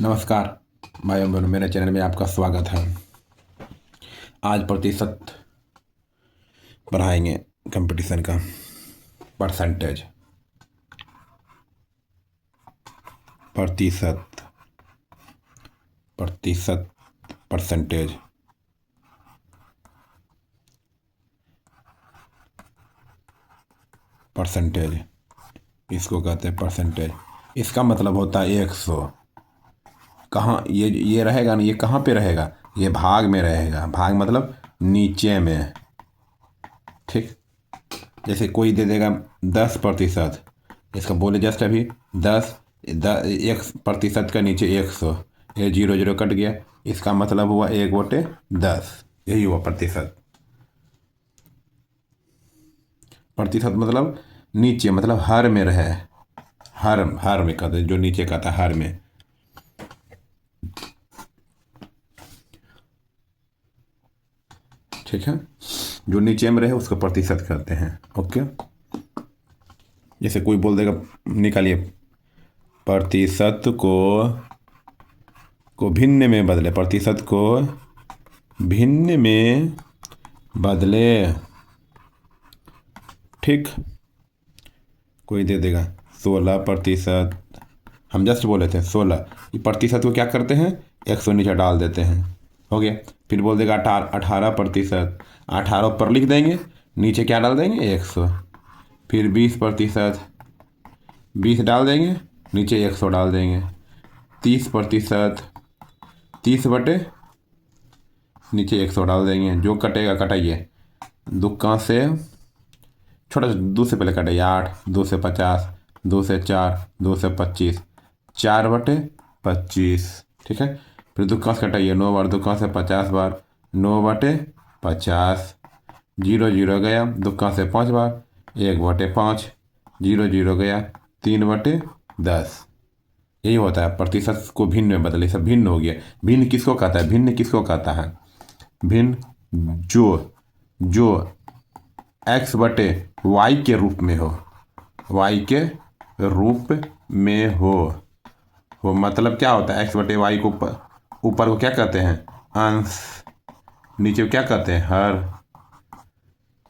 नमस्कार भाई बहनों, मेरे चैनल में आपका स्वागत है। आज प्रतिशत बढ़ाएंगे कंपटीशन का। परसेंटेज प्रतिशत प्रतिशत परसेंटेज परसेंटेज इसको कहते हैं परसेंटेज। इसका मतलब होता है 100। कहाँ ये रहेगा ना, ये कहाँ पे रहेगा? ये भाग में रहेगा। भाग मतलब नीचे में। ठीक, जैसे कोई दे देगा 10%, इसका बोले जस्ट अभी 1% का नीचे 100, ये 0 0 कट गया। इसका मतलब हुआ 1/10, यही हुआ प्रतिशत। प्रतिशत मतलब नीचे, मतलब हर में रहे। हर में कहते, जो नीचे कहता है हर में। ठीक है, जो नीचे में रहे उसको प्रतिशत कहते हैं। ओके, जैसे कोई बोल देगा, निकालिए प्रतिशत को भिन्न में बदले, प्रतिशत को भिन्न में बदले। ठीक, कोई दे देगा 16%, हम जस्ट बोले थे 16, ये प्रतिशत को क्या करते हैं, 100 नीचे डाल देते हैं, हो गया। फिर बोल देगा 18%, 18 ऊपर लिख देंगे, नीचे क्या डाल देंगे 100। फिर 20%, 20 डाल देंगे, नीचे 100 डाल देंगे। 30%, 30 बटे नीचे 100 डाल देंगे। जो कटेगा कटाइए, दुक्का से छोटा सा 2 से पहले कटाइए। 8, 2 से 50, 2 से 4, 2 से 25, 4/25। ठीक है, फिर दुक्का से कटाइए 9 बार, दुक्का से 50 बार, 9/50। 0 0 गया, दुक्का से 5 बार, 1/5। 0 0 गया, 3/10। यही होता है प्रतिशत को भिन्न में बदले। सब भिन्न हो गया। भिन्न किसको कहता है? भिन्न किसको कहता है? भिन्न जो x/y के रूप में हो, y के रूप में हो मतलब क्या होता है? x/y को ऊपर को क्या कहते हैं? अंश। नीचे को क्या कहते हैं? हर।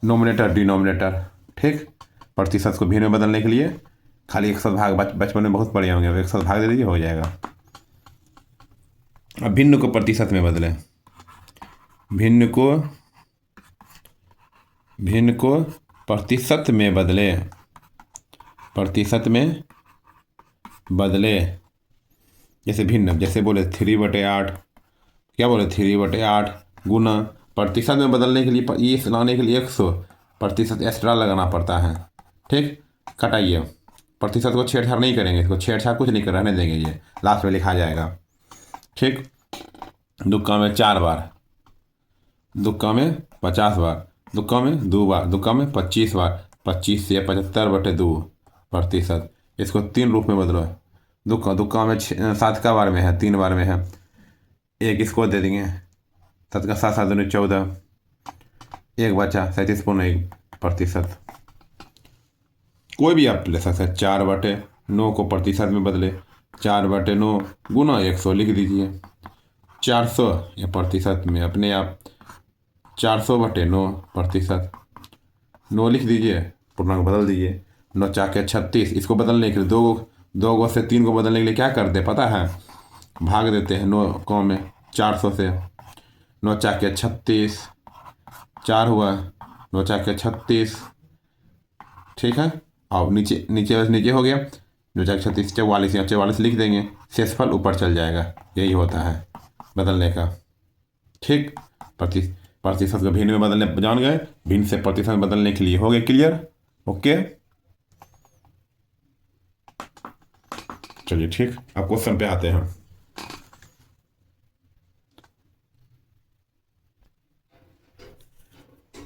Numerator denominator. ठीक, प्रतिशत को भिन्न में बदलने के लिए खाली 100 भाग, बचपन में बहुत पढ़े होंगे, 100 भाग दे दीजिए, हो जाएगा। अब भिन्न को प्रतिशत में बदलें। भिन्न को प्रतिशत में बदले। प्रतिशत में बदले। जैसे भिन्न, जैसे बोले 3/8, क्या बोले 3/8 गुना। प्रतिशत में बदलने के लिए ये लाने के लिए 100% एक्स्ट्रा लगाना पड़ता है। ठीक, कटाइए। प्रतिशत को छेड़छाड़ नहीं करेंगे, इसको छेड़छाड़ कुछ नहीं कर रहने देंगे, ये लास्ट में लिखा जाएगा। ठीक, दुक्का में 4 बार, दुक्का में 50 बार, दुक्का में 2 बार, दुक्का में 25 बार। 25 से 75/2%। इसको 3 रूप में बदलो। दुक्का में 7 का बार में है, 3 बार में है, एक इसको दे देंगे। 7 का 7, 7 दूनी 14, एक बचा 37.1%। कोई भी आप ले सकते हैं। 4/9 को प्रतिशत में बदले। 4/9 गुना 100 लिख दीजिए। 400 या प्रतिशत में अपने आप 400/9%। 9 लिख दीजिए, पूर्णांक बदल दीजिए। 9 4 36। इसको बदलने के लिए दो गो से 3 को बदलने के लिए क्या करते पता है? भाग देते हैं 9 को में 400 से। 9 4 36, 4 हुआ, 9 4 36। ठीक है, अब नीचे नीचे नीचे हो गया। 9 4 36, 44, या 44 लिख देंगे, शेषफल ऊपर चल जाएगा। यही होता है बदलने का। ठीक, प्रतिशत को भिन्न में बदलने जान गए। भिन्न से प्रतिशत में बदलने के लिए हो गए क्लियर? ओके, चलिए ठीक, अब क्वेश्चन पे आते हैं।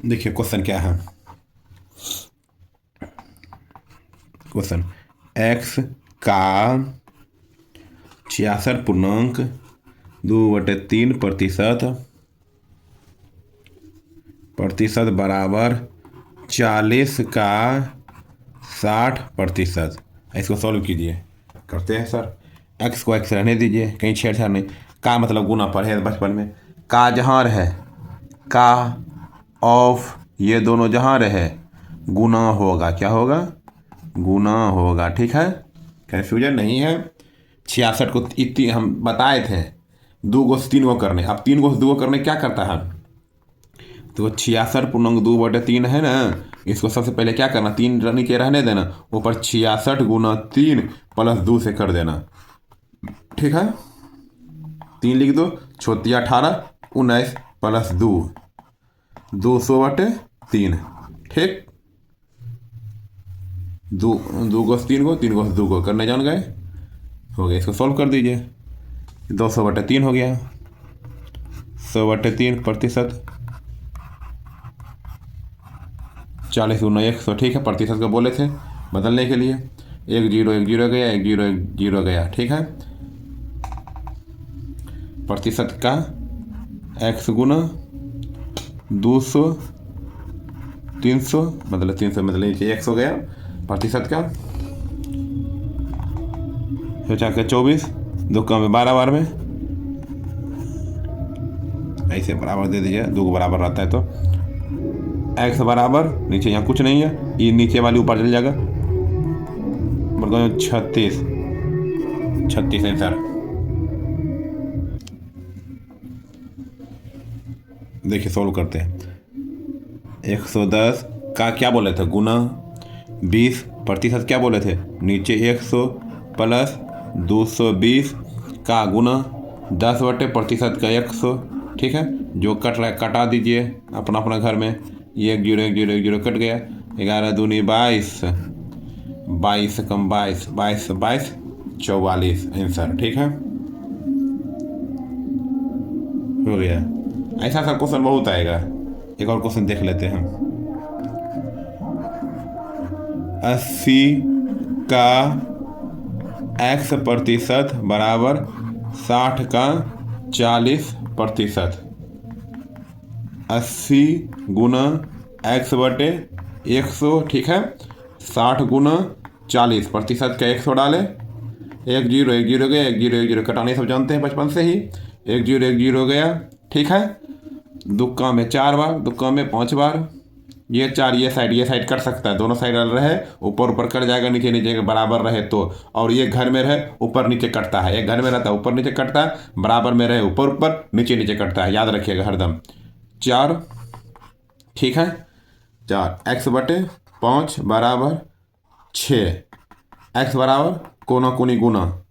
देखिए क्वेश्चन क्या है। क्वेश्चन, x का 66.2/3% बराबर 40 का 60%। इसको सॉल्व कीजिए। करते हैं सर। एक्स को एक्स रहने दीजिए, कहीं छेड़छाड़ नहीं। का मतलब गुना पढ़े बचपन में। का जहाँ रहे, का ऑफ ये दोनों जहाँ रहे गुना होगा। क्या होगा? गुना होगा। ठीक है, कन्फ्यूजन नहीं है। 66 को इतनी हम बताए थे 2 को से 3 को करने। अब 3 को से 2 को करने क्या करता है? तो 66/2/3 है ना, इसको सबसे पहले क्या करना, 3 नीचे रहने देना, ऊपर 66 × 3 + 2 से कर देना। ठीक है, 3 लिख दो, 18 19 + 2 200/3। ठीक, 2 को से 3 को, 3 को से 2 को करने जान गए, हो गया। इसको सॉल्व कर दीजिए, 200/3 हो गया। 100/3 40 × 100। ठीक है, प्रतिशत को बोले थे बदलने के लिए। 1 0 1 0 गया, 1 0 1 0 गया। ठीक है, प्रतिशत का x गुना 200 300 मतलब 300 मतलब नीचे x हो गया। प्रतिशत का सोचा के 24 2 में 12 बार में ऐसे बराबर दे दीजिए, 2 को बराबर रहता है तो x बराबर, नीचे यहाँ कुछ नहीं है, ये नीचे वाली ऊपर चल जाएगा, 36 आंसर। देखिए सॉल्व करते हैं। 110 का क्या बोले थे? गुना 20। प्रतिशत क्या बोले थे? नीचे 100 + 220 का गुना 10/प्रतिशत का 100। ठीक है, जो कट रहा है कटा दीजिए अपना अपना घर में। ये 1 0 1 0 1 0 कट गया। 11 दूनी 22, 22 कम 22 22 22 44 आंसर। ठीक है, हो गया। ऐसा सा क्वेश्चन बहुत आएगा। एक और क्वेश्चन देख लेते हैं। 80 का x% बराबर 60 का 40%। 80 गुना x/100। ठीक है, 60 गुना 40 प्रतिशत का 100 डाले। 1 0 1 0 गया, 1 0 1 0 कटाने सब जानते हैं बचपन से ही। 1 0 1 0 गया। ठीक है, दुक्का में 4 बार, दुक्का में 5 बार। ये 4 ये साइड कट सकता है, दोनों साइड रहे ऊपर ऊपर कट जाएगा, नीचे नीचे बराबर रहे तो। और ये घर में रहे ऊपर नीचे कटता है, एक घर में रहता है ऊपर नीचे कटता है, बराबर में रहे ऊपर ऊपर नीचे नीचे कटता है, याद रखिएगा हरदम। 4। ठीक है, 4 x/5 बराबर 6। x बराबर कोना कोनी गुना,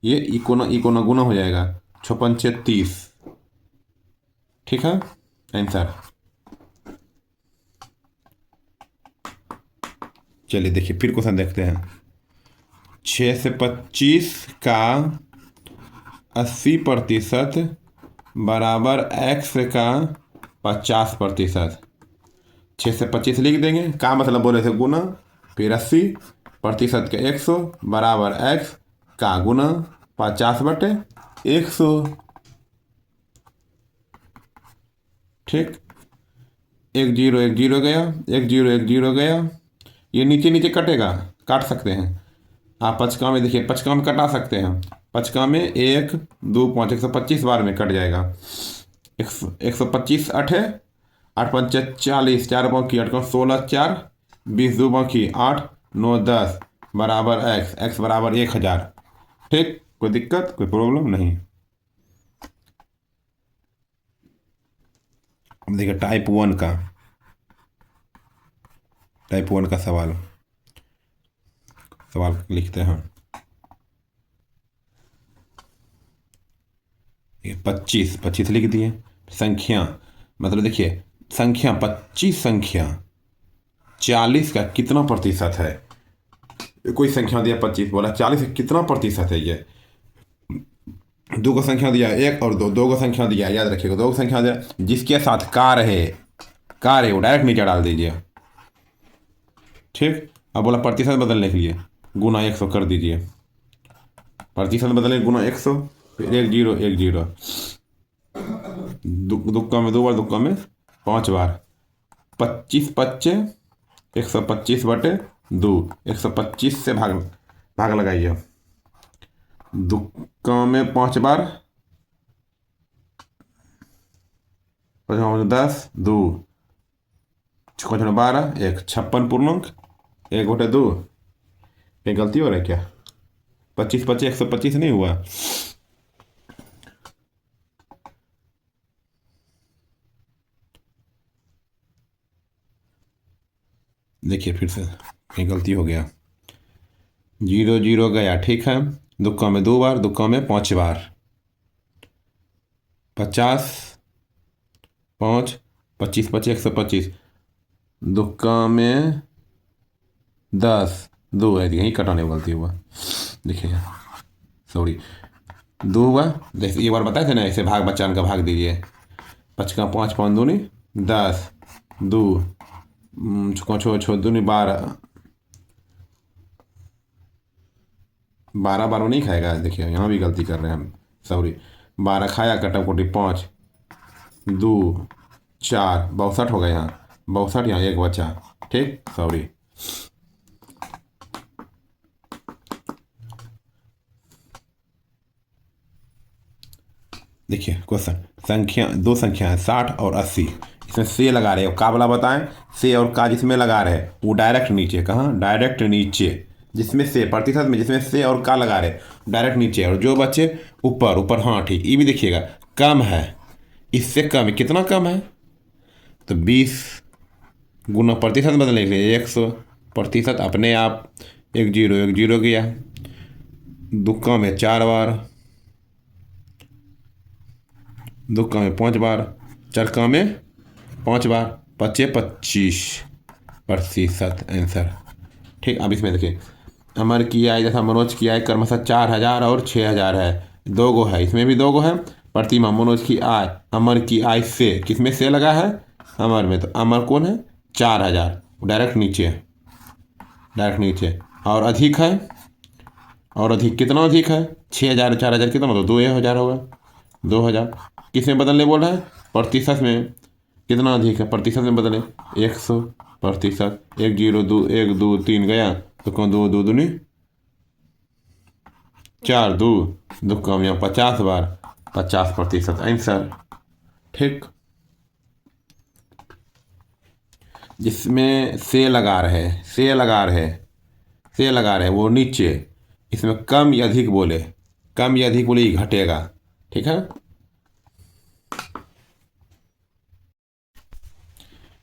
ये इकोना गुना हो जाएगा, 56 6 30। ठीक है, आंसर। चलिए देखिए फिर क्वेश्चन देखते हैं। 6 से 25 का 80% बराबर x का 50%। 6 से 25 लिख देंगे, का मतलब बोले थे गुना, फिर 80% के 100 बराबर x का गुना 50/100। ठीक, 1 0 1 0 गया, 1 0 1 0 गया। ये नीचे नीचे कटेगा, काट सकते हैं आप। पचका में देखिए, पचका में कटा सकते हैं। पचका में 1 2 5 125 बार में कट जाएगा। 125 8 है, 8 5 40, 4 बाकी 8 16 4 20 2 बाकी 8 9 10 बराबर x बराबर 1000। ठीक, कोई दिक्कत कोई प्रॉब्लम नहीं। अब देखिए टाइप 1 का सवाल लिखते हैं। ये 25 लिख दिए। संख्या मतलब देखिए, संख्या 25 संख्या 40 का कितना प्रतिशत है? कोई संख्या दिया 25, बोला 40 का कितना प्रतिशत है? ये 2 को संख्या दिया 1 और 2 को संख्या दिया, याद रखिएगा 2 को संख्या दिया, जिसके साथ कार है वो डायरेक्ट नीचे डाल दीजिए। ठीक, अब बोला प्रतिशत बदलने के लिए गुना 100 कर दीजिए। प्रतिशत बदलने गुना 100, फिर 1 0 1 0, दुक्का में 2 बार, दुक्का में 5 बार। 25 25 125/2, 125 से भाग लगाइए। दुक्का में 5 बार, 10, 2, 12, 1, 56 पूर्णांक 1/2। ये गलती हो रहा है क्या? 25 25 125 नहीं हुआ? देखिए फिर से ये गलती हो गया। 0 0 गया, ठीक है। दुक्का में 2 बार, दुक्का में 5 बार, 50, 5, 25 25 125। दुक्का में 10, 2 है, यहीं कटाने में गलती हुआ। देखिए सॉरी, 2 हुआ। जैसे एक बार बताए थे ना, ऐसे भाग बच्चान का भाग दीजिए। 5 का 5 5 दूनी 10, 2 छो छो दूनी 12, 12 12 नहीं खाएगा। देखिए यहाँ भी गलती कर रहे हैं हम, सॉरी। 12 खाया, कटा कोटी 5, 2, 4, 62 हो गया। यहाँ 62, यहाँ 1 बचा, ठीक, सॉरी। देखिए क्वेश्चन, संख्या 2 संख्या है 60 और 80, इसमें से लगा रहे हो, का वाला बताएं। से और का जिसमें लगा रहे वो डायरेक्ट नीचे, कहाँ? डायरेक्ट नीचे। जिसमें से प्रतिशत में जिसमें से और का लगा रहे डायरेक्ट नीचे, और जो बच्चे ऊपर ऊपर। हाँ ठीक, ये भी देखिएगा, कम है, इससे कम है। कितना कम है? तो 20 गुना प्रतिशत बदलने के लिए 100 प्रतिशत अपने आप 1 0 1 0 गया। दुक्का में 4 बार, दुक्का में 5 बार, चरका में 5 बार, 25 25 प्रतिशत आंसर, ठीक। अब इसमें देखिए, अमर की आय जैसा मनोज की आय क्रमशः 4000 और 6000 है। 2 गो है, इसमें भी 2 गो है। प्रतिमा मनोज की आय अमर की आय से, किसमें से लगा है? अमर में। तो अमर कौन है? 4000, डायरेक्ट नीचे, डायरेक्ट नीचे। और अधिक है, और अधिक कितना अधिक है? 6000 4000 कितना, मतलब 2000 होगा। 2000 किसमें बदलने बोल रहा है? प्रतिशत में। कितना अधिक है? प्रतिशत में बदले 100 प्रतिशत। 1 0 2 1 2 3 गया, तो कौन 2 2 दूनी 4, 2 दुक्का में 50 बार, 50 प्रतिशत आंसर, ठीक। जिसमें से लगा रहे, से लगा रहे, से लगा रहे वो नीचे। इसमें कम या अधिक बोले, कम या अधिक बोले ये घटेगा, ठीक है।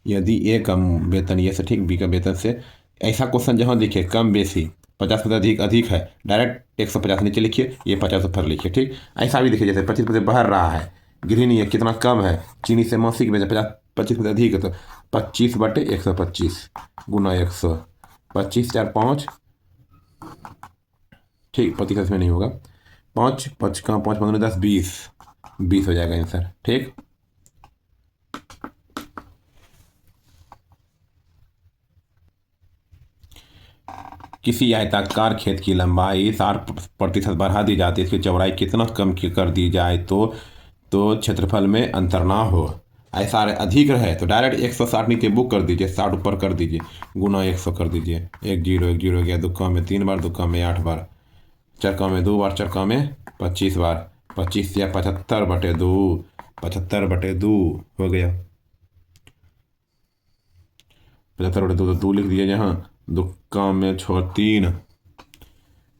यदि ए कम वेतन, ये से ठीक, बी का वेतन से, ऐसा क्वेश्चन जहाँ देखिए कम बेसी 50% अधिक, अधिक है डायरेक्ट 150 नीचे लिखिए, ये 50 ऊपर लिखिए, ठीक। ऐसा भी देखिए, जैसे 25% बढ़ रहा है, गृहिणी है कितना कम है, चीनी से मासिक में 25% अधिक है, तो 25/125 गुना 100, 25 4 5, ठीक, प्रतिशत में नहीं होगा। 5 5 का 5 15 10 20, 20 हो जाएगा आंसर, ठीक। किसी आयताकार खेत की लंबाई 60% बढ़ा दी जाती है, इसकी चौड़ाई कितना कम कर दी जाए तो क्षेत्रफल में अंतर ना हो। ऐसा अधिक रहे तो डायरेक्ट 160 नीचे बुक कर दीजिए, 60 ऊपर कर दीजिए, गुना 100 कर दीजिए। 1 0 1 0 गया, दुक्का में 3 बार, दुक्का में 8 बार, चरका में 2 बार, चरका में 25 बार, 25 या 75/2, 75/2 हो गया। 75/2 तो 2 लिख दिया यहाँ, दुक्का में 6 3,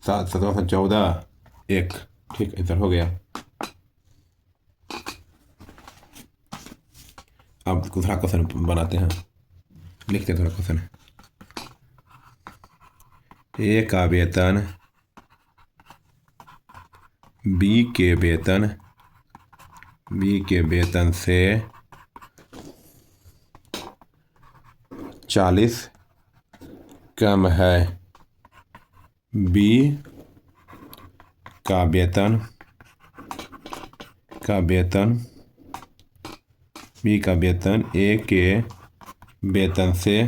7 7 14 1, ठीक, इधर हो गया। अब दूसरा क्वेश्चन बनाते हैं, लिखते हैं थोड़ा क्वेश्चन। ए का वेतन बी के वेतन से 40 कम है। बी का वेतन ए के वेतन से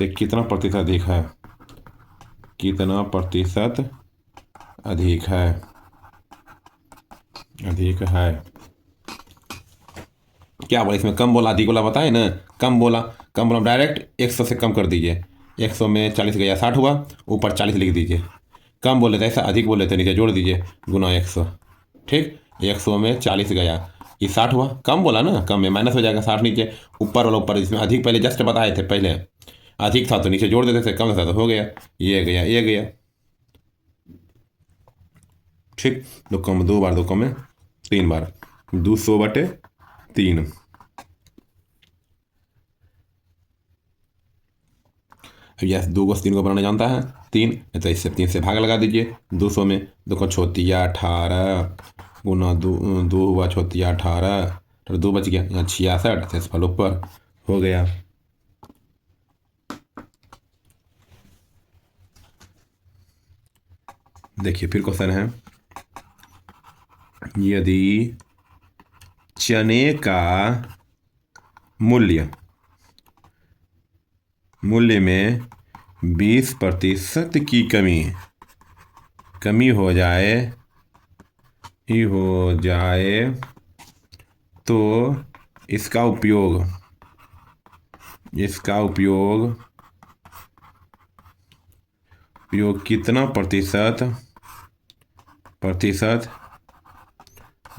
कितना प्रतिशत अधिक है? कितना प्रतिशत अधिक है? अधिक है क्या बोला इसमें? कम बोला अधिक बोला, बताए ना। कम बोला डायरेक्ट 100 से कम कर दीजिए, 100 में 40 गया 60 हुआ, ऊपर 40 लिख दीजिए। कम बोले थे ऐसा, अधिक बोले थे नीचे जोड़ दीजिए गुना 100। ठीक, 100 में 40 गया, ये 60 हुआ, कम बोला ना, कम में माइनस हो जाएगा 60 नीचे, ऊपर वाला ऊपर, इसमें अधिक पहले जस्ट बताए थे, पहले अधिक था तो नीचे जोड़ देते थे, कम था तो हो गया, ये गया ये गया। ठीक, दो कम, 2 बार 2 कम में 3 बार, 200/3। यस, 2 को 3 को बनाना जानता है 3, तो इससे 3 से भाग लगा दीजिए 200 में, 2 को छोतिया 18 गुना 2 हुआ छोतिया 18, तो 2 बच गया, यहाँ 66 से फल ऊपर हो गया। देखिए फिर क्वेश्चन है, यदि चने का मूल्य में 20% की कमी हो जाए तो इसका उपयोग कितना प्रतिशत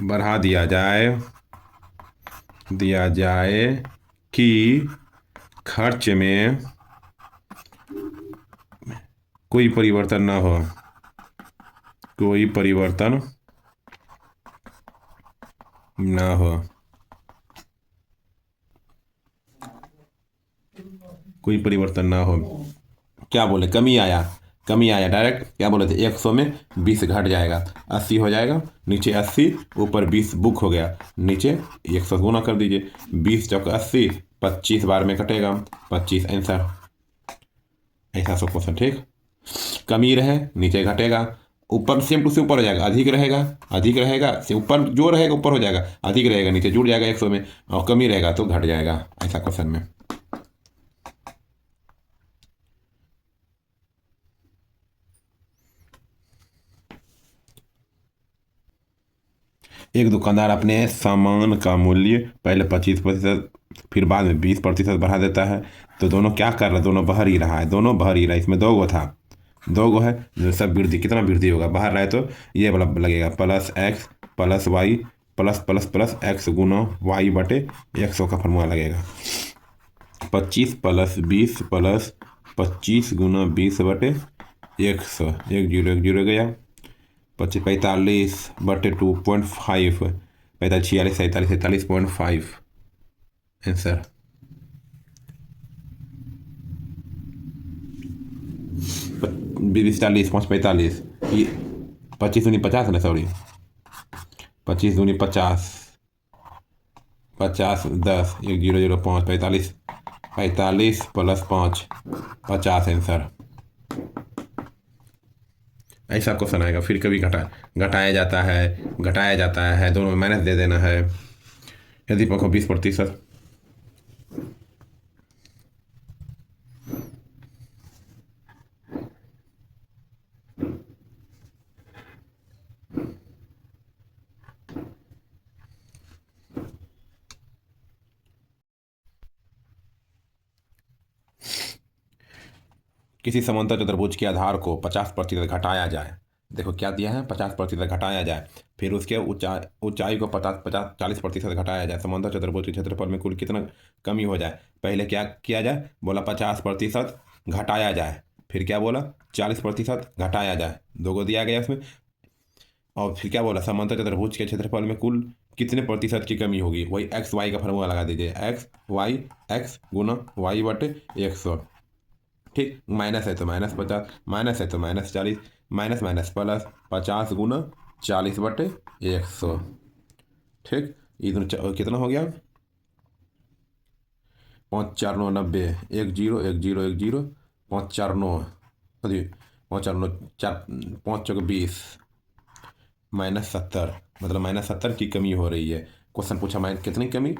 बढ़ा दिया जाए कि खर्च में कोई परिवर्तन ना हो, कोई परिवर्तन ना हो। क्या बोले, कमी आया डायरेक्ट क्या बोले थे, 100 में 20 घट जाएगा, 80 हो जाएगा, नीचे 80 ऊपर 20 बुक हो गया, नीचे 100 गुना कर दीजिए, 20 चौक 80, 25 बार में कटेगा, 25 आंसर। ऐसा सब क्वेश्चन। ठीक, कमी रहे नीचे घटेगा, ऊपर सेम टू सेम ऊपर हो जाएगा, अधिक रहेगा से ऊपर जो रहेगा ऊपर हो जाएगा, अधिक रहेगा नीचे जुड़ जाएगा 100 में, और कमी रहेगा तो घट जाएगा, ऐसा क्वेश्चन में। एक दुकानदार अपने सामान का मूल्य पहले 25% फिर बाद में 20% बढ़ा देता है, तो दोनों क्या कर रहा है, दोनों बढ़ ही रहा है, इसमें 2 गो था, 2 गो है, जो सब वृद्धि, कितना वृद्धि होगा, बाहर रहे तो ये वाला लगेगा, plus x plus y plus plus plus x गुना वाई बटे 100 का फॉर्मूला लगेगा, 25 प्लस 20 प्लस 25 गुना 20/100, 1 0 गया, 45/2.5, 45 46 47.5 आंसर। 20 40 5 45, ये 25 दूनी 50 है ना, सॉरी, 25 दूनी 50, 50 10, 1 0 0 5, 45 45 प्लस 5 50 आंसर। ऐसा क्वेश्चन आएगा। फिर कभी घटाया जाता है, दोनों में माइनस दे देना है, यदि पको 20%। किसी समांतर चतुर्भुज के आधार को 50% घटाया जाए, देखो क्या दिया है, 50% घटाया जाए, फिर उसके ऊंचाई को 40% घटाया जाए, समांतर चतुर्भुज के क्षेत्रफल में कुल कितना कमी हो जाए। पहले क्या किया जाए, बोला 50% घटाया जाए, फिर क्या बोला 40% घटाया जाए, 2 को दिया गया उसमें, और फिर क्या बोला समांतर चतुर्भुज के क्षेत्रफल में कुल कितने प्रतिशत की कमी होगी, वही एक्स वाई का फॉर्मूला लगा दीजिए, एक्स गुना वाई बटे 100। ठीक, माइनस है तो माइनस 50, माइनस है तो माइनस 40, माइनस माइनस प्लस 50 गुना 40/100। ठीक, ये दोनों कितना हो गया, 5 4 9 90, 1 0 1 0 1 0, 5 4 9, अरे 5 4 9 4 5 चौक 20, -70, मतलब -70 की कमी हो रही है। क्वेश्चन पूछा कितनी कमी,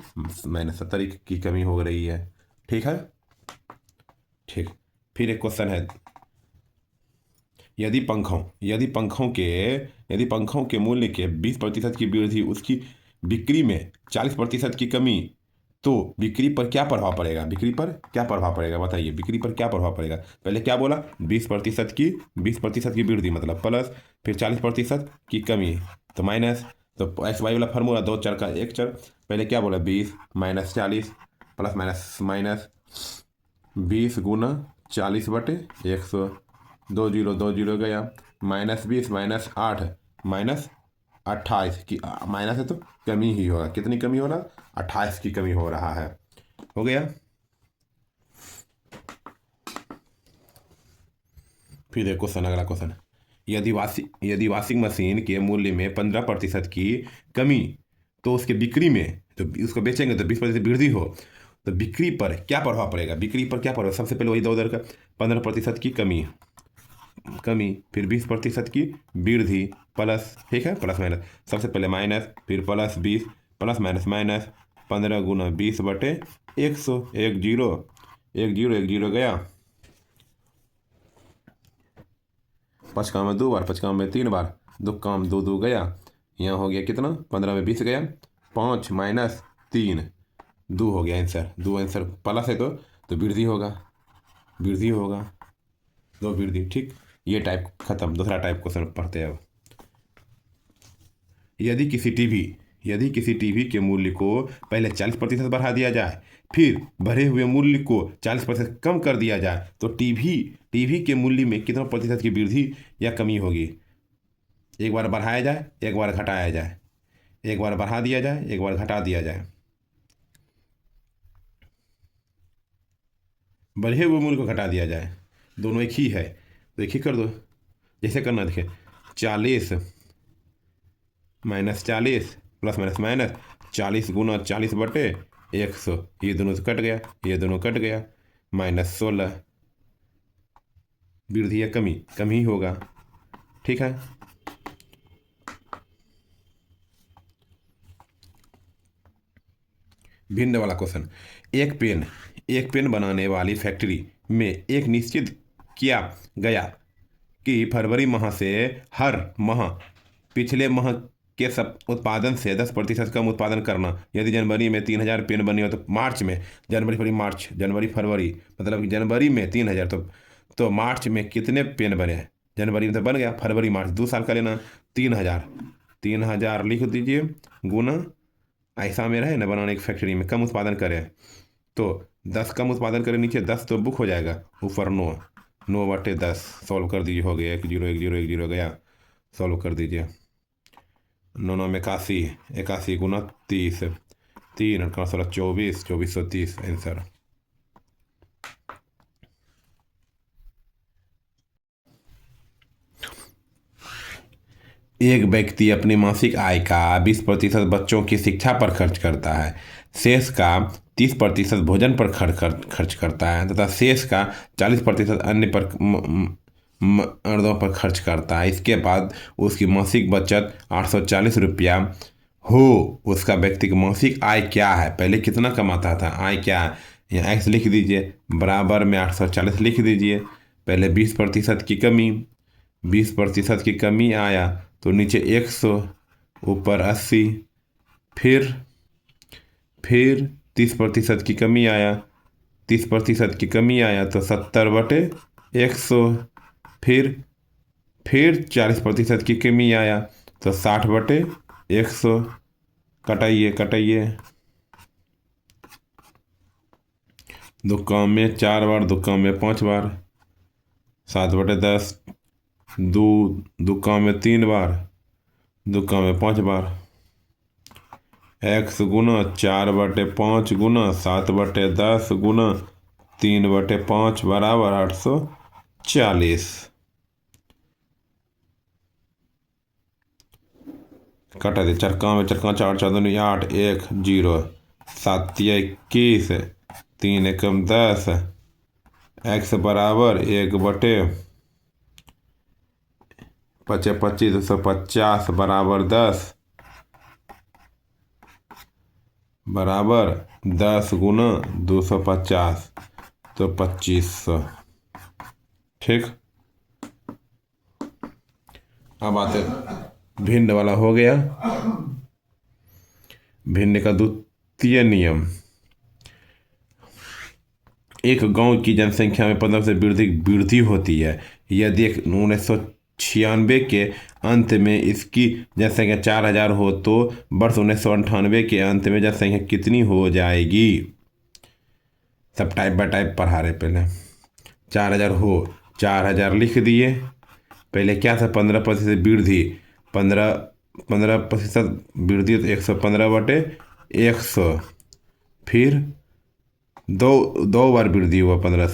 -70 की कमी हो रही है। ठीक है, ठीक। फिर एक क्वेश्चन है, यदि पंखों के मूल्य के 20% की वृद्धि उसकी बिक्री में 40% की कमी तो बिक्री पर क्या प्रभाव पड़ेगा, बिक्री पर क्या प्रभाव पड़ेगा बताइए, बिक्री पर क्या प्रभाव पड़ेगा। पहले क्या बोला, 20% की वृद्धि मतलब प्लस, फिर 40% की कमी तो माइनस। तो एक्स वाई वाला फार्मूला, दो चर का एक चर। पहले क्या बोला, 20 minus 40 plus minus minus 20 × 40/100, 2 zero गया, -20 -8 -28 की माइनस है तो कमी ही होगा। कितनी कमी हो रहा, 28 की कमी हो रहा है। हो गया। फिर देखो क्वेश्चन, अगला क्वेश्चन, यदि वॉशिंग मशीन के मूल्य में 15% की कमी, तो उसके बिक्री में, तो उसको बेचेंगे तो 20% वृद्धि हो, तो बिक्री पर क्या प्रभाव पड़ेगा, बिक्री पर क्या प्रभाव। सबसे पहले वही दो उधर का 15% की कमी, फिर 20% की वृद्धि प्लस, ठीक है, प्लस माइनस, सबसे पहले माइनस, फिर प्लस 20 प्लस माइनस माइनस 15 × 20/100, एक जीरो एक जीरो गया, 5 काम में 2 बार, 5 काम में 3 बार, 2 काम 2 2 गया, यहाँ हो गया कितना, 15 में 20 गया, 5 माइनस 3 2 हो गया आंसर। 2 आंसर प्लस है तो वृद्धि होगा, वृद्धि होगा, दो वृद्धि, ठीक। ये टाइप खत्म। दूसरा टाइप क्वेश्चन पढ़ते हैं अब। यदि किसी टीवी के मूल्य को पहले 40% बढ़ा दिया जाए, फिर बढ़े हुए मूल्य को 40% कम कर दिया जाए, तो टीवी के मूल्य में कितना प्रतिशत की वृद्धि या कमी होगी। एक बार बढ़ाया जाए, एक बार घटाया जाए, एक बार बढ़ा दिया जाए, एक बार घटा दिया जाए। बढ़े हुए मूल्य को घटा दिया जाए, दोनों एक ही है तो एक ही कर दो। जैसे करना, देखिए 40 माइनस 40 प्लस माइनस माइनस 40 × 40/100, ये दोनों से कट गया, ये दोनों कट गया, -16 वृद्धि या कमी, कम ही होगा, ठीक है। भिन्न वाला क्वेश्चन, एक पेन बनाने वाली फैक्ट्री में एक निश्चित किया गया कि फरवरी माह से हर माह पिछले माह के सब उत्पादन से 10% कम उत्पादन करना। यदि जनवरी में 3000 पेन बनी हो तो मार्च में, जनवरी फरवरी मतलब कि जनवरी में 3000, तो मार्च में कितने पेन बने। जनवरी में तो बन गया, फरवरी मार्च 2 साल का लेना, 3000 लिख दीजिए, गुना, ऐसा में रहे ना बनाने की फैक्ट्री में कम उत्पादन करें तो 10 कम उत्पादन करें, नीचे 10 तो बुक हो जाएगा, ऊपर 9 बटे 10 सॉल्व कर दीजिए, हो गया 1 0 गया, सॉल्व कर दीजिए। 9 9 में 81, 81 × 30, 3 × 24, 2430 आंसर। एक व्यक्ति अपनी मासिक आय का 20% बच्चों की शिक्षा पर खर्च करता है, शेष का 30% भोजन पर खर्च करता है तथा शेष का 40% अन्य पर मर्दों पर खर्च करता है। इसके बाद उसकी मासिक बचत 840 रुपया हो। उसका व्यक्ति की मासिक आय क्या है, पहले कितना कमाता था, आय क्या है, यहाँ एक्स लिख दीजिए, बराबर में 840 लिख दीजिए। पहले 20% की कमी, 20% की कमी आया तो नीचे 100, ऊपर 80, फिर 30% की कमी आया, 30% की कमी आया तो 70/100, फिर 40% की कमी आया तो 60/100, कटाइए, 2 काम में 4 बार, 2 काम में 5 बार, 7/10, 2 काम में 3 बार, 2 काम में 5 बार, x गुना 4/5 गुना 7/10 गुना 3/5 बराबर 840। कटा दे, चरका में 4 4 दूनी 8, 1 0, 7 21, 3 एकम 10, x बराबर 1/25 250 बराबर 10, बराबर 10 गुना 250 तो 2500, ठीक। अब आते भिन्न वाला हो गया। भिन्न का द्वितीय नियम, एक गांव की जनसंख्या में 15 से वृद्धि होती है। यदि 1996 के अंत में इसकी जनसंख्या 4000 हो तो वर्ष 1998 के अंत में जनसंख्या कितनी हो जाएगी? सब टाइप बाय टाइप पढ़ा रहे पहले। 4000 हो, 4000 लिख दिए। पहले क्या था? 15% वृद्धि, 15% वृद्धि तो 115/100। फिर दो बार वृद्धि हुआ, 15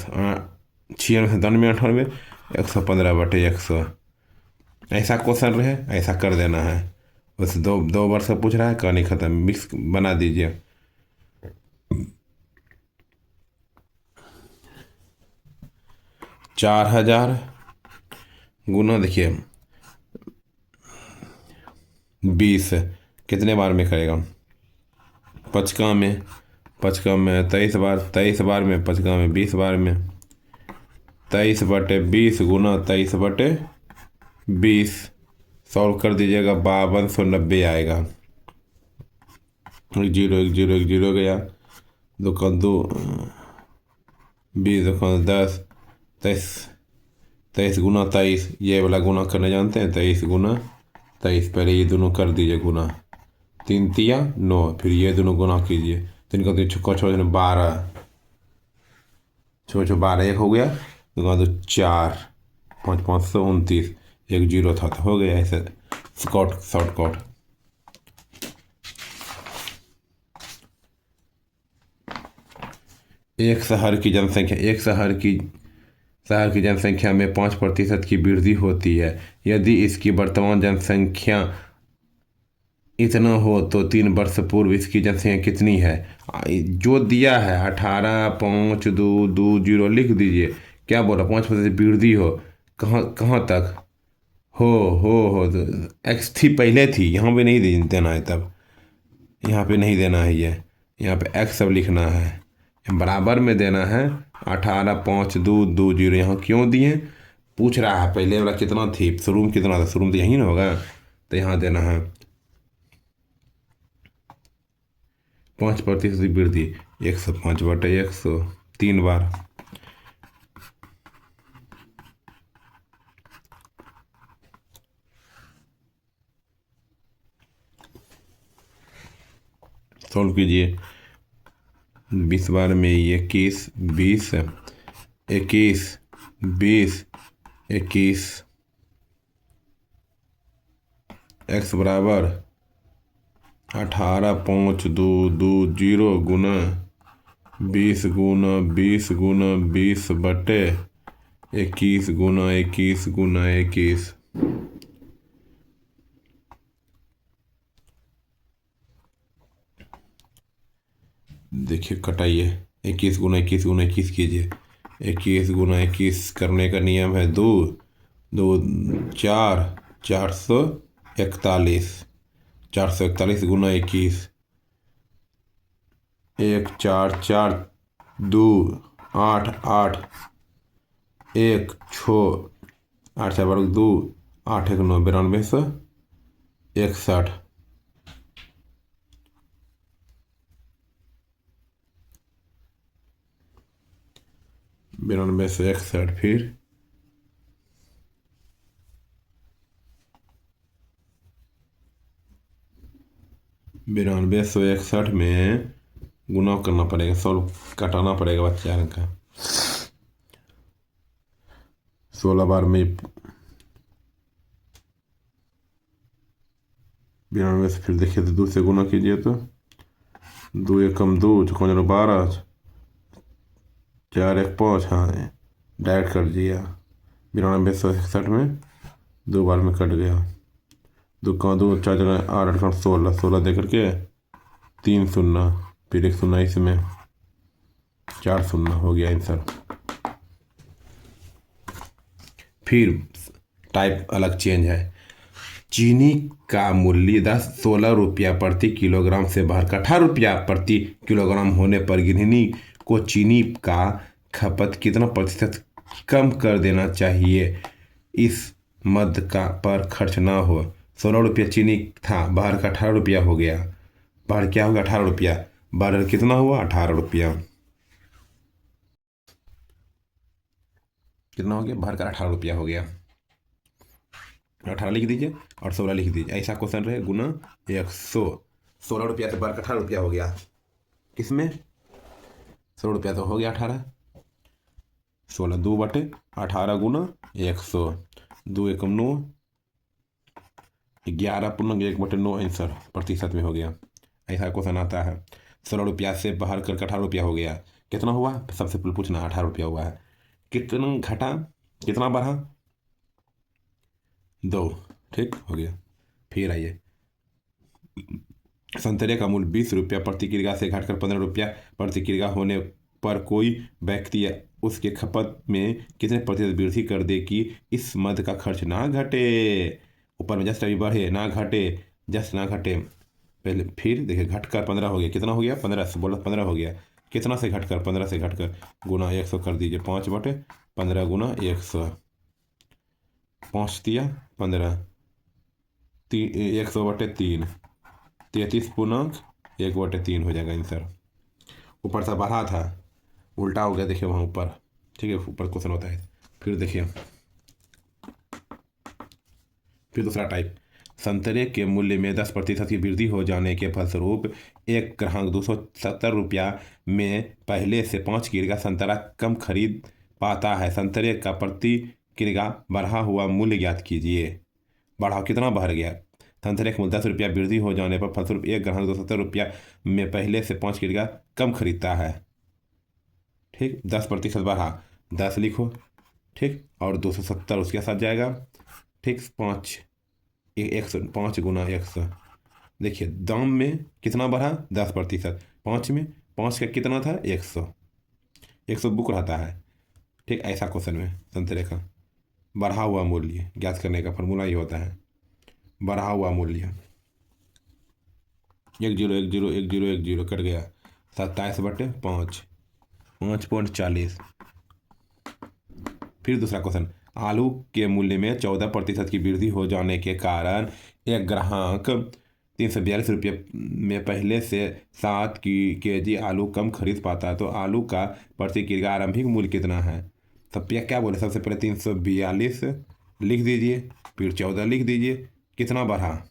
96, 97, 98, 115/100। ऐसा क्वेश्चन रहे, ऐसा कर देना है। बस दो बार से पूछ रहा है, कहानी खत्म। मिक्स बना दीजिए। 4000 गुना, देखिए 20 कितने बार में करेगा? पचका में 23 बार, 23 बार में, पचका में 20 बार में। 23/20 गुना 23/20 सॉल्व कर दीजिएगा, 5290 आएगा। एक जीरो गया, दो का 2, 20, 2 का 10, 23 गुना 23, ये वाला गुना करने जानते हैं? 23 गुना 23, पहले ये दोनों कर दीजिए गुना, 3 तिया 9, फिर ये दोनों गुना कीजिए, 3 का 3 छक्का 12, 12 एक हो गया, 2 का 2 4, 5 529, एक जीरो था तो हो गया। ऐसे शॉर्टकट। एक शहर की जनसंख्या में 5% की वृद्धि होती है। यदि इसकी वर्तमान जनसंख्या इतना हो तो 3 वर्ष पूर्व इसकी जनसंख्या कितनी है? जो दिया है 18,5,2,2,0 लिख दीजिए। क्या बोला? 5% वृद्धि हो, कहाँ तक हो तो एक्स थी, पहले थी, यहाँ पे नहीं देना है, तब यहाँ पे नहीं देना है, ये यहाँ पे एक्स सब लिखना है, बराबर में देना है। 18,5,2,2,0 यहाँ क्यों दिए? पूछ रहा है पहले वाला कितना थी, शुरू में कितना था, शुरू में तो यही ना होगा, तो यहाँ देना है 5% वृद्धि, 105/100, 3 बार। सॉल्व कीजिए। 20 बार में 21, 20, 21, 20, 21, एक्स बराबर 18,5,2,2,0 गुना 20 गुना 20 गुना 20/21 गुना 21 गुना 21। देखिए कटाइए, 21 गुना 21 गुना 21 कीजिए। 21 गुना 21 करने का नियम है 2, 2 4, 441, 441 गुना 21, 1 4 4 2 8 8 1 6 8 4 वर्ग 2 8 1 9, 9261, 9261। फिर 9261 में गुना करना पड़ेगा, सॉल्व कटाना पड़ेगा बच्चा का। 16 बार में 92 से फिर देखिए तो 2 से गुना कीजिए तो 2 1 कम 2, 12, 4 1 5, हाँ डायरेक्ट कर दिया। 9261 में 2 बार में कट गया, 2 का 2 4 जगह 8 8 16, 16 दे करके 3 शून्य, फिर 1 शून्य, इसमें 4 शून्य हो गया आंसर। फिर टाइप अलग चेंज है। चीनी का मूल्य 16 रुपया प्रति किलोग्राम से बढ़कर 18 रुपया प्रति किलोग्राम होने पर गृहिणी को चीनी का खपत कितना प्रतिशत कम कर देना चाहिए इस मद का पर खर्च ना हो? 16 रुपया चीनी था, बाहर का 18 रुपया हो गया। बाहर क्या होगा? 18 रुपया, बाहर कितना हुआ? 18 रुपया। कितना हो गया, भर कर 18 रुपया हो गया। 18 लिख दीजिए और 16 लिख दीजिए, ऐसा क्वेश्चन रहे। गुना 100, 16 रुपया से भर कर 18 रुपया हो गया। किसमें 16 रुपया तो हो गया 18, 16 2/18 गुना 100, 2 एकम 9, 11/1/9 आंसर प्रतिशत में हो गया। ऐसा क्वेश्चन आता है। 16 रुपया से बाहर कर 18 रुपया हो गया, कितना हुआ सबसे पहले पूछना। 18 रुपया हुआ है, कितना घटा कितना बढ़ा, 2, ठीक हो गया। फिर आइए, संतरे का मूल्य 20 रुपया प्रति किलोग्राम से घटकर 15 रुपया प्रति किलोग्राम होने पर कोई व्यक्ति उसके खपत में कितने प्रतिशत वृद्धि कर दे कि इस मद का खर्च ना घटे। ऊपर में जस्ट अभी बढ़े ना घटे, जस्ट ना घटे पहले। फिर देखिए घटकर 15 हो गया, कितना हो गया 15 से, बोला 15 हो गया, कितना से घटकर 15 से घटकर गुना 100 कर दीजिए। 5/15 गुना 100, 5 दिया 15, 100/3, 33.1/3 हो जाएगा आंसर। ऊपर से बढ़ा था, उल्टा हो गया, देखिए वहाँ ऊपर, ठीक है ऊपर क्वेश्चन होता है। फिर देखिए, फिर दूसरा टाइप, संतरे के मूल्य में 10% की वृद्धि हो जाने के फलस्वरूप एक ग्राहक 270 रुपया में पहले से 5 किलोग्राम संतरा कम खरीद पाता है। संतरे का प्रति किलोग्राम बढ़ा हुआ मूल्य ज्ञात कीजिए। बढ़ाव कितना बढ़ गया, संतरे के मूल्य 10 रुपया वृद्धि हो जाने पर फलस्वरूप एक ग्राहक 270 रुपया में पहले से 5 किलोग्राम कम खरीदता है। ठीक, 10% बढ़ा, 10 लिखो, ठीक, और 270 उसके साथ जाएगा, ठीक। 5 गुना 100, देखिए दाम में कितना बढ़ा 10%, 5 में 5 का कितना था 100 बुक रहता है। ठीक, ऐसा क्वेश्चन में संतरे का बढ़ा हुआ मूल्य ज्ञात करने का फॉर्मूला ये होता है, बढ़ा हुआ मूल्य। 1 0 1 0 1 0 1 0 कट गया, 27/5, 5.40। फिर दूसरा क्वेश्चन, आलू के मूल्य में 14% की वृद्धि हो जाने के कारण एक ग्राहक 342 रुपये में पहले से 7 केजी आलू कम खरीद पाता है। तो आलू का प्रति किलोग्राम आरंभिक मूल्य कितना है। तब क्या बोले, सबसे पहले 342 लिख दीजिए, फिर 14 लिख दीजिए, कितना बढ़ा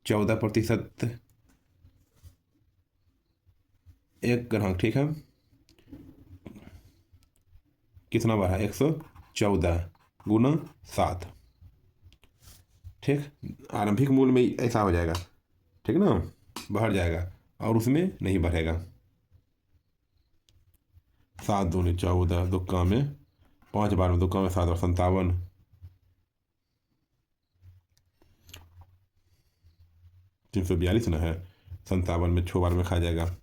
14%, एक ग्राहक, ठीक है, कितना बढ़ा 114 गुना 7, ठीक। आरंभिक मूल्य में ऐसा हो जाएगा, ठीक ना, बढ़ जाएगा और उसमें नहीं बढ़ेगा। 7 दूनी 14, दुक्का में 5 बार में, दुक्का में 7 और 57, 342 ना है, 57 में 6 बार में खा जाएगा।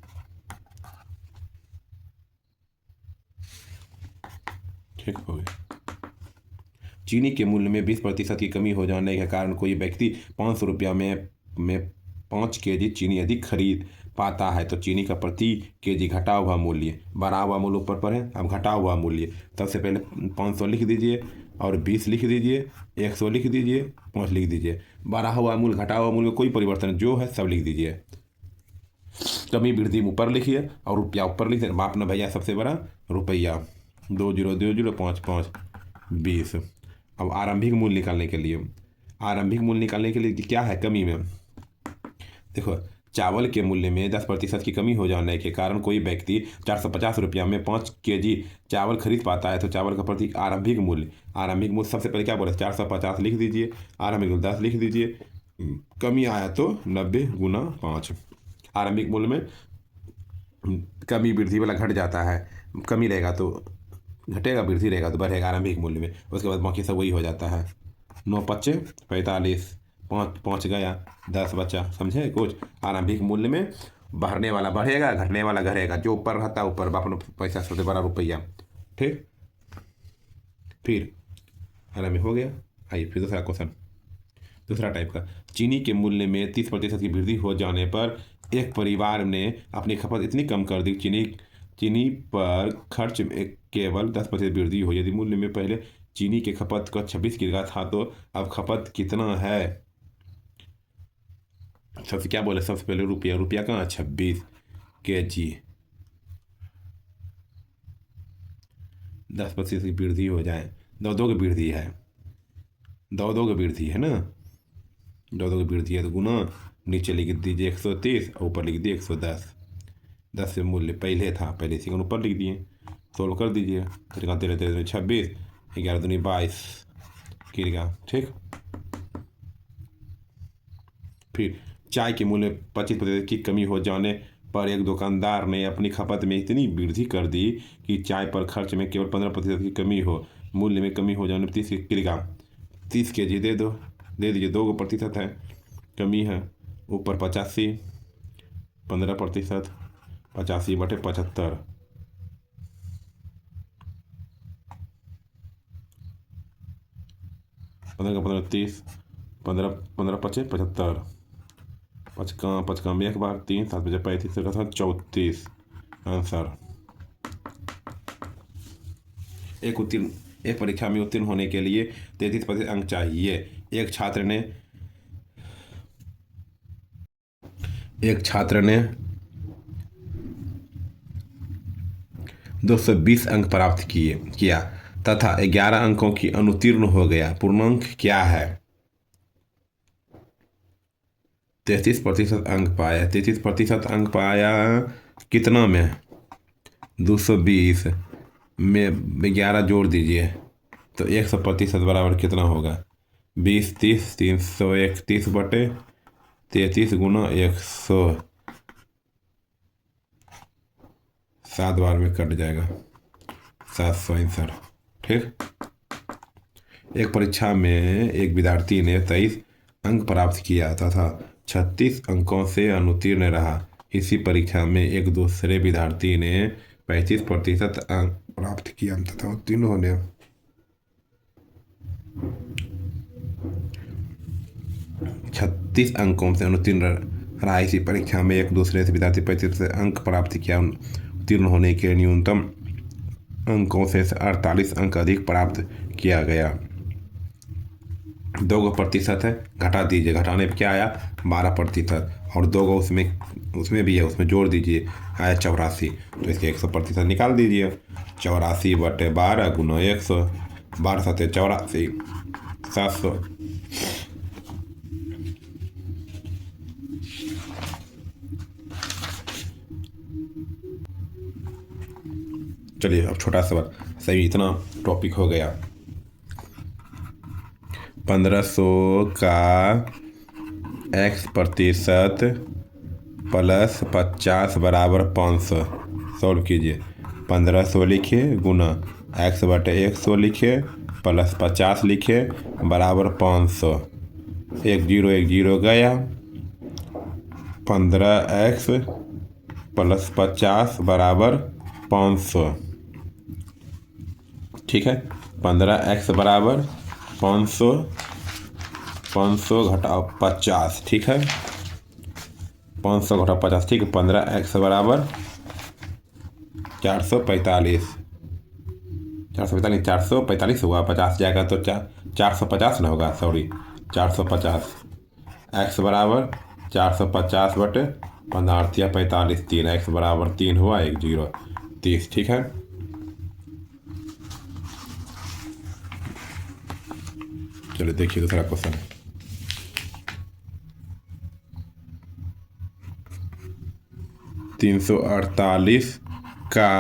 ठीक हो गया। चीनी के मूल्य में 20% की कमी हो जाने के कारण कोई व्यक्ति 500 रुपया में 5 केजी चीनी अधिक खरीद पाता है। तो चीनी का प्रति केजी घटा हुआ मूल्य, बढ़ा हुआ मूल्य ऊपर पर है, अब घटा हुआ मूल्य। सबसे पहले 500 लिख दीजिए और 20 लिख दीजिए, 100 लिख दीजिए, 5 लिख दीजिए। बढ़ा हुआ मूल्य घटा हुआ मूल्य कोई परिवर्तन जो है सब लिख दीजिए। कमी वृद्धि ऊपर लिखिए और रुपया ऊपर लिखिए। मापना भैया सबसे बड़ा रुपया, 2 0 2 0 5 5 20। अब आरंभिक मूल्य निकालने के लिए, आरंभिक मूल्य निकालने के लिए क्या है कमी में, देखो चावल के मूल्य में 10% की कमी हो जाने के कारण कोई व्यक्ति 450 रुपया में 5 केजी चावल खरीद पाता है। तो चावल का प्रति आरंभिक मूल्य, आरंभिक मूल्य सबसे पहले क्या बोले 450 लिख दीजिए, आरंभिक मूल्य 10 लिख दीजिए, कमी आया तो 90 गुना 5। आरंभिक मूल्य में कमी वृद्धि वाला घट जाता है, कमी रहेगा तो घटेगा, वृद्धि रहेगा तो बढ़ेगा आरंभिक मूल्य में। उसके बाद बाकी सब वही हो जाता है। 9 5 45, 5 गया 10 बचा, समझे कुछ। आरंभिक मूल्य में बढ़ने वाला बढ़ेगा, घटने वाला घटेगा, जो ऊपर रहता है ऊपर, अपना पैसा सबसे बड़ा रुपया, ठीक। फिर आरंभिक हो गया। आइए फिर दूसरा क्वेश्चन, दूसरा टाइप का, चीनी के मूल्य में 30% की वृद्धि हो जाने पर एक परिवार ने अपनी खपत इतनी कम कर दी, चीनी पर खर्च में केवल 10% वृद्धि हो। यदि मूल्य में पहले चीनी के खपत का 26 किलोग्राम था तो अब खपत कितना है। सबसे क्या बोले, सबसे पहले रुपया, रुपया कहाँ 26 केजी, 10% की वृद्धि हो जाए, दो दो की वृद्धि है, दो दो की वृद्धि है ना, दो दो की वृद्धि है तो गुना, नीचे लिख दीजिए 130 और ऊपर लिख दिए 110। 10 से मूल्य पहले था, पहले से ऊपर लिख दिए, सोल्व कर दीजिए। तेरह तेरह तेरह 26, 11 दूनी 22 गिरेगा। ठीक, फिर चाय के मूल्य 25% की कमी हो जाने पर एक दुकानदार ने अपनी खपत में इतनी वृद्धि कर दी कि चाय पर खर्च में केवल 15% की कमी हो, मूल्य में कमी हो जाने पर 30 गिरेगा। 30 kg दे दो, दे दीजिए, 2% है कमी है, ऊपर 85, 15%, 85/75, 15 का 15 30, 15 15 पचे 75, पचका पचका में 1 बार 3, 7 बजे 35 का 34 आंसर। एक परीक्षा में उत्तीर्ण होने के लिए 33% अंक चाहिए। एक छात्र ने 220 अंक प्राप्त किया तथा 11 अंकों की अनुत्तीर्ण हो गया। पूर्णांक क्या है? 33% अंक पाया, 33% अंक पाया कितना में? 220 में 11 जोड़ दीजिए तो 100% बराबर कितना होगा? 20 30 331/33 गुना 100, 7 बार में कट जाएगा, 700 आंसर। ठीक, एक परीक्षा में एक विद्यार्थी ने 23 अंक प्राप्त किया तथा 36 अंकों से अनुत्तीर्ण रहा। इसी परीक्षा में एक दूसरे विद्यार्थी ने 35% अंक प्राप्त किया तथा उत्तीर्ण होने 36 अंकों से अनुत्तीर्ण रहा। इसी परीक्षा में एक दूसरे से विद्यार्थी 35% अंक प्राप्त किया, उत्तीर्ण होने के न्यूनतम अंकों से 48 अंक अधिक प्राप्त किया गया। 2% है, घटा दीजिए, घटाने पर क्या आया? 12%, और 2 उसमें भी है, उसमें जोड़ दीजिए, आया 84, तो इसके 100% निकाल दीजिए। 84/12 गुना 100, 12 7 84, 700। चलिए अब छोटा सा सही, इतना टॉपिक हो गया। 1500 का x% प्लस 50 बराबर 500 सॉल्व कीजिए। 1500 लिखिए गुना x/100 लिखिए प्लस 50 लिखिए बराबर 500, 1 0 1 0 गया। 15x प्लस 50 बराबर 500। ठीक है, 15x बराबर 500, 500 घटाओ 50। ठीक है, 500 घटाओ 50, ठीक है। 15x बराबर 445, 445 हुआ, 50 जाएगा तो 450 ना होगा, सॉरी 450। x बराबर 450/15 45, 3x बराबर 3 हुआ, 1 0 30। ठीक है, चलिए देखिए दूसरा क्वेश्चन। 348 का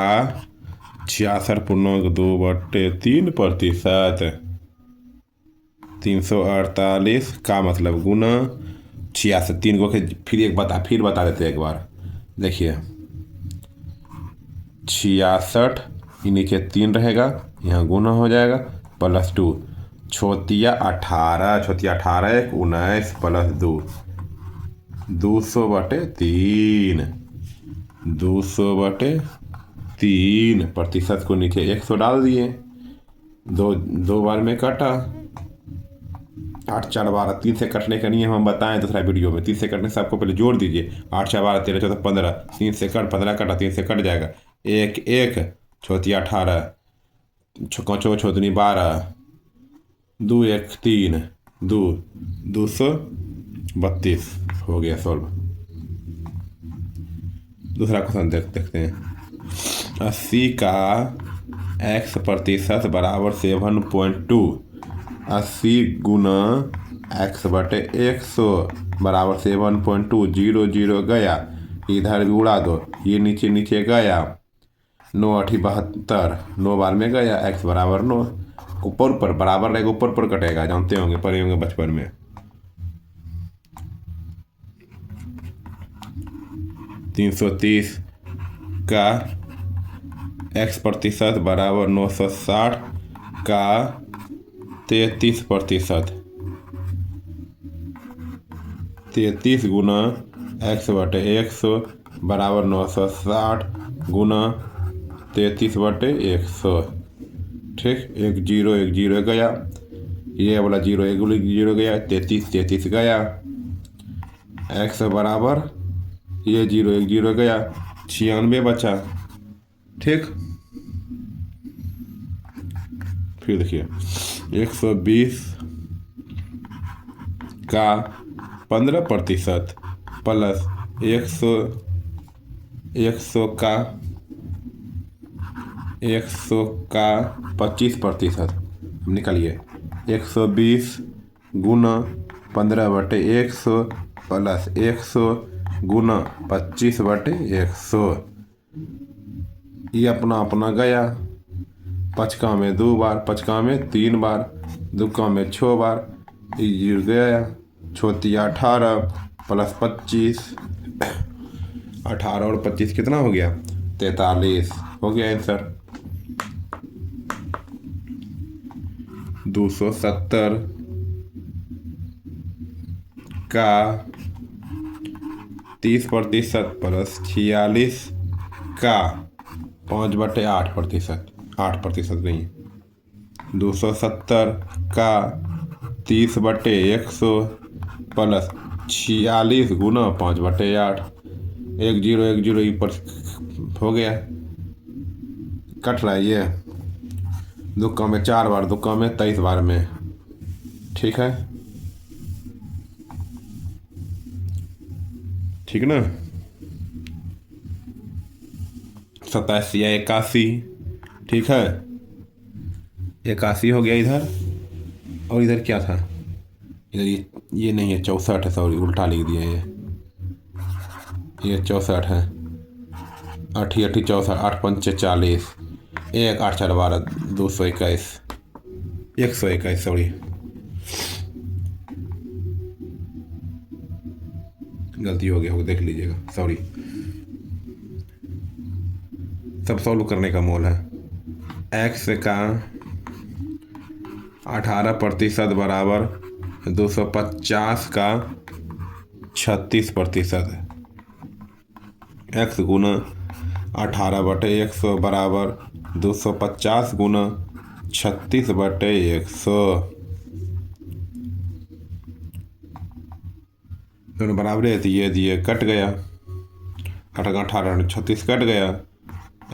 66.2/3%। 348 का मतलब गुना 66, 3 को फिर बता देते एक बार। देखिए 66 नीचे 3 रहेगा, यहाँ गुना हो जाएगा, प्लस 2, छोतिया 18, छोतिया 18 1 19 प्लस 2, 200/3, 200/3, प्रतिशत को नीचे 100 डाल दिए, दो बार में कटा, 8 4 12, 3 से कटने का नियम हम बताएं दूसरा वीडियो में। 3 से कटने से आपको पहले जोड़ दीजिए, 8 4 12 13 14 15, 3 से कट 15 कटा, 3 से कट जाएगा, 1 1 छोतिया 18, छो छोतनी 12, 2 1 3 2, 232 हो गया सॉल्व। दूसरा क्वेश्चन देखते हैं। 80 का x प्रतिशत बराबर 7.2। 80 गुना x बटे 100 बराबर 7.2। 0 0 गया, इधर भी उड़ा दो, ये नीचे नीचे गया। 9 8 72, 9 बार में गया, x बराबर 9। ऊपर ऊपर बराबर रहेगा, ऊपर ऊपर कटेगा, जानते होंगे, पढ़े होंगे बचपन में। 330 का x प्रतिशत बराबर 960 का 33%। 33 गुना x बटे 100 बराबर 960 गुना 33 बटे 100। ठीक, 1 0 गया, ये वाला 0 1 0 गया, 33 33 गया, x बराबर ये 0 1 0 गया, 96 बचा। ठीक, फिर देखिए 120 का 15% प्लस 100 का 25%। निकालिए 120 गुना 15 बटे 100 प्लस 100 गुना 25 बटे 100। ये अपना अपना गया, पचका में 2 बार, पचका में 3 बार, दुक्का में 6 बार, ये गया। छोतिया 18 प्लस 25, 18 और 25 कितना हो गया? 43 हो गया आंसर। 270 का 30% प्लस 46 का 5 बटे 8%। 8% नहीं, 270 का 30 बटे 100 प्लस 46 गुना 5 बटे 8। 1 0 1 0 ऊपर हो गया, कट रहा है ये। दुक्का में 4 बार, दुक्का में 23 बार में। ठीक है, ठीक ना। 87 या 81, ठीक है, 81 हो गया इधर। और इधर क्या था? इधर ये नहीं है, 64 है, सॉरी उल्टा लिख दिया। ये 64 है। 8 8 64, 8 5 40, 1 8 4 12, 221, 121, सॉरी गलती हो गया, देख लीजिएगा, सॉरी। सब सॉल्व करने का मोल है। x का 18% बराबर 250 का 36%। x गुना 18 बटे 100 बराबर 250 गुना 36 बटे 100। दोनों बराबर है, तो ये कट गया। 18 36 कट गया।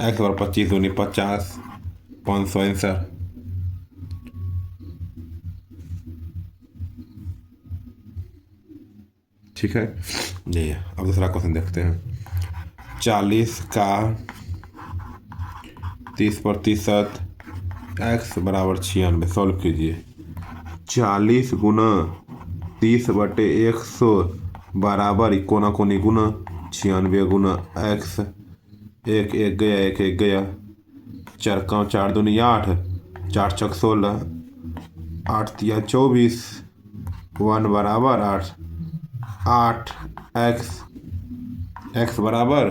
x बराबर 25 दूनी 50, 500 आंसर। ठीक है, ये अब दूसरा क्वेश्चन देखते हैं। 40 का 30% x बराबर 96। सॉल्व कीजिए। 40 गुना 30 बटे 100 बराबर कोना कोनी गुना 96 गुना x। 1 1 गया, 1 1 गया, 4 का 4 दूनी 8, 4 चौक 16, 8 तिया 24, 1 बराबर 8। 8 x बराबर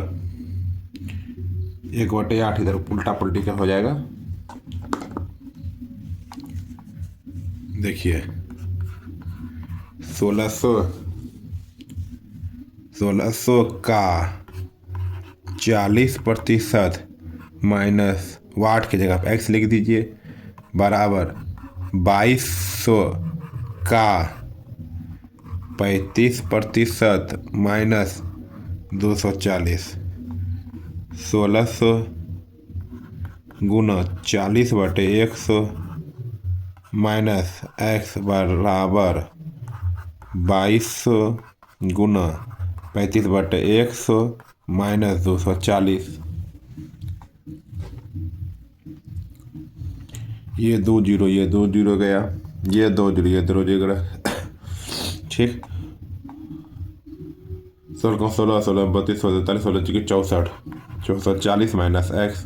1 बटे 8, इधर उल्टा पुल्टी का हो जाएगा। देखिए 1600 का 40% माइनस वाट की जगह पर x लिख दीजिए बराबर 2200 का 35% माइनस 240। 1600 गुना 40 बटे 100 माइनस x बराबर 2200 गुना 35 बटे 100 माइनस 240। ये 2 जीरो, ये 2 जीरो गया, ये 2 जीरो, ये 2 जीरो गया। ठीक। 16 16 16 32 44 16 चुकी 64, 440 माइनस एक्स।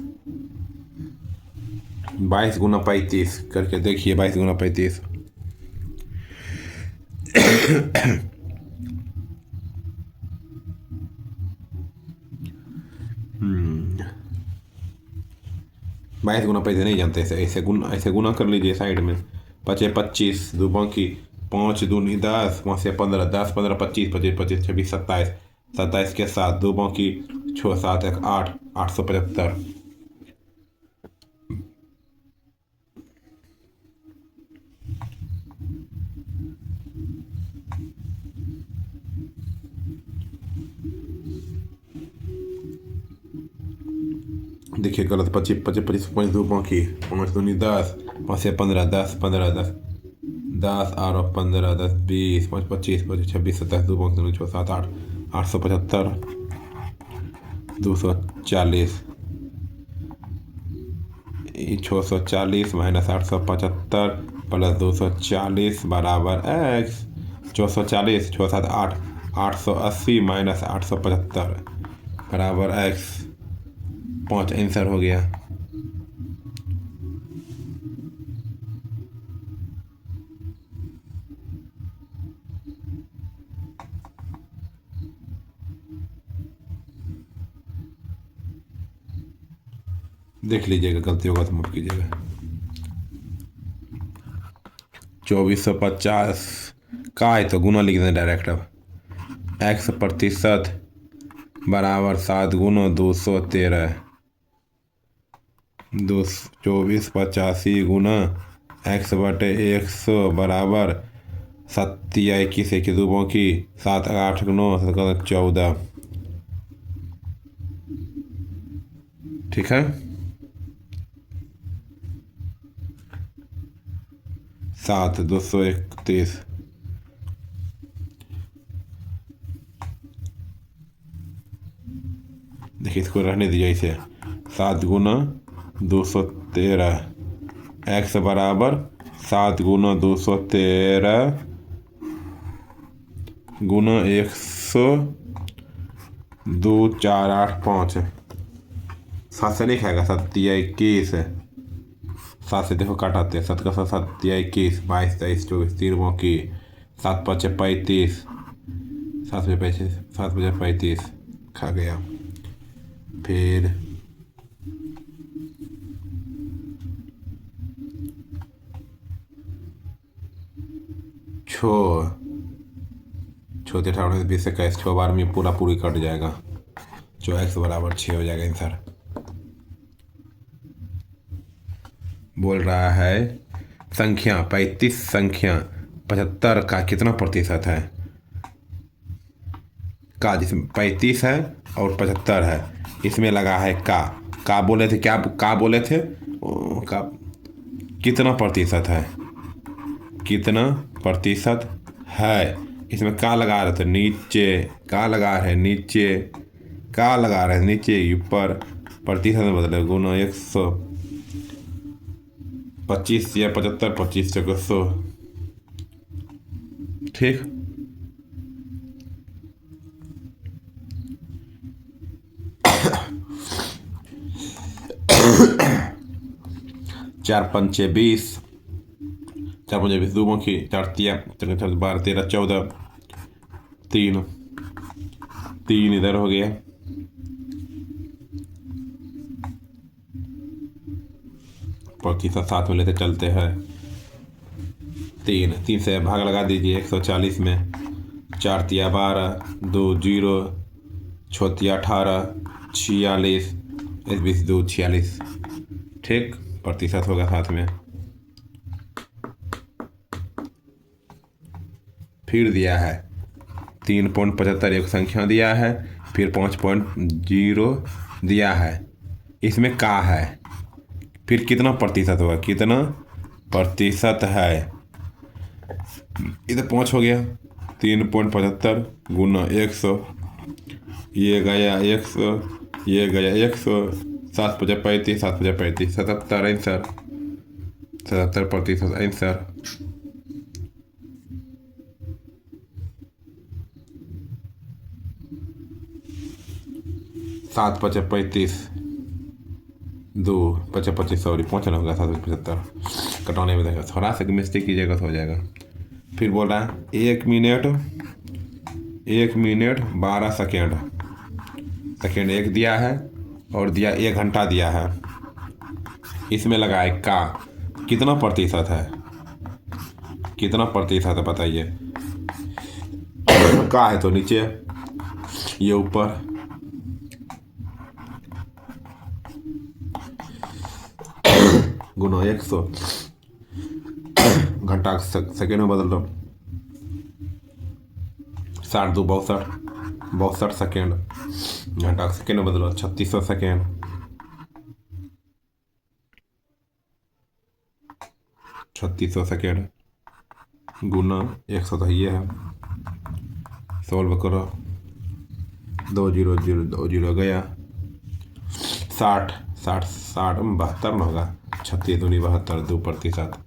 22 गुना 35 करके देखिए, 22 गुना 35। बाईस गुना 35 नहीं जानते, ऐसे गुना कर लीजिए साइड में। 5 25, 2 बाकी 5 दूनी 10, 5 से 15, 10 15 25, 25 25 26 27, 27 के साथ 2 बाकी 6 7 1 8, 875। देखिए गलत, 25 25 25 5 2 बाकी 5 दूनी 10, 5 से 15, 10 15 10, 10 और 15 10 20, 5 25 25 26 27, 2 बाकी 6 7 8, 875, 240। 640 माइनस 875 प्लस 240 बराबर एक्स। 440, 6 7 8, 880 माइनस 875 बराबर एक्स। 5 आंसर हो गया। देख लीजिएगा, गलती होगा तो माफ कीजिएगा। 2450 का है तो गुना लिख दें डायरेक्ट। अब एक्स प्रतिशत बराबर 7 गुना 213, 2485 गुना एक्स बटे 100 बराबर 7 या 21 एक 2 बाकी 7 8 9 14। ठीक है। 7 231। देखिए इसको रहने दीजिए ऐसे। 7 गुना 213 एक्स बराबर 7 गुना 213 गुना 100, 2 4 8 5। 7 से नहीं खाएगा, 7 या 21। 7 से देखो काटाते, 7 का 7 7 या 21, 22 23 24 3 बाकी 7 5 35, 7 बजे 35, 7 बजे 35 खा गया। फिर छः 18 20 21, 6 बार में पूरा पूरी कट जाएगा। जो एक्स बराबर 6 हो जाएगा आंसर। बोल रहा है संख्या 35 संख्या 75 का कितना प्रतिशत है। का जिसमें 35 है और 75 है, इसमें लगा है का बोले थे, क्या का बोले थे का कितना प्रतिशत है, कितना प्रतिशत है। इसमें का लगा रहे थे नीचे, का लगा रहे नीचे, का लगा रहे नीचे ऊपर, प्रतिशत में बदले गुना 100। 25 या 75, 25 से 100। ठीक। चार पंचे 20, 4 पंचे 20 2 बाकी 4 तिया 12 13 14, 3 इधर हो गया। प्रतिशत साथ में लेते चलते हैं। 3 से भाग लगा दीजिए 140 में। 4 तिया 12, 2 जीरो, 6 तिया 18, 46, 20 2 46। ठीक, प्रतिशत होगा साथ में। फिर दिया है 3.75 एक संख्या दिया है, फिर 5.0 दिया है। इसमें का है, फिर कितना प्रतिशत होगा, कितना प्रतिशत है। इधर 5 हो गया। 3.75 गुना 100, ये गया 100, ये गया 100, 7 5 35, 7 5 35 77 आंसर। 77% आंसर। 7 × 5 = 35, 2 × 25 सॉरी 5 होगा 775 कटौने में देगा, थोड़ा सा मिस्टेक कीजिएगा तो हो जाएगा। फिर बोल रहा है 1 मिनट 12 सेकेंड, सेकेंड 1 दिया है और दिया 1 घंटा दिया है, इसमें लगाए का कितना प्रतिशत है, कितना प्रतिशत है बताइए। का है तो नीचे, ये ऊपर, गुना 100, घंटा सेकेंड में बदल दो, 60 × 2 = 62 सेकेंड, घंटा सेकेंड में बदलो 3600 सेकेंड, 3600 सेकेंड गुना 100 तो ये है, सॉल्व करो, 2 0 0 2 0 गया, 60 60 60 72 में होगा, 36 दूनी 72, 2%।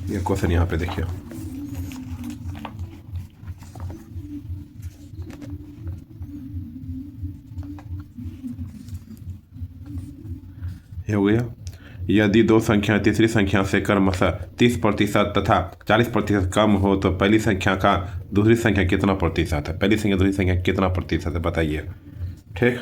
ये क्वेश्चन यहाँ पे देखिए, ये हो गया। यदि दो संख्या तीसरी संख्या से क्रमशः 30% तथा 40% कम हो तो पहली संख्या का दूसरी संख्या कितना प्रतिशत है, पहली संख्या दूसरी संख्या कितना प्रतिशत है बताइए। ठीक।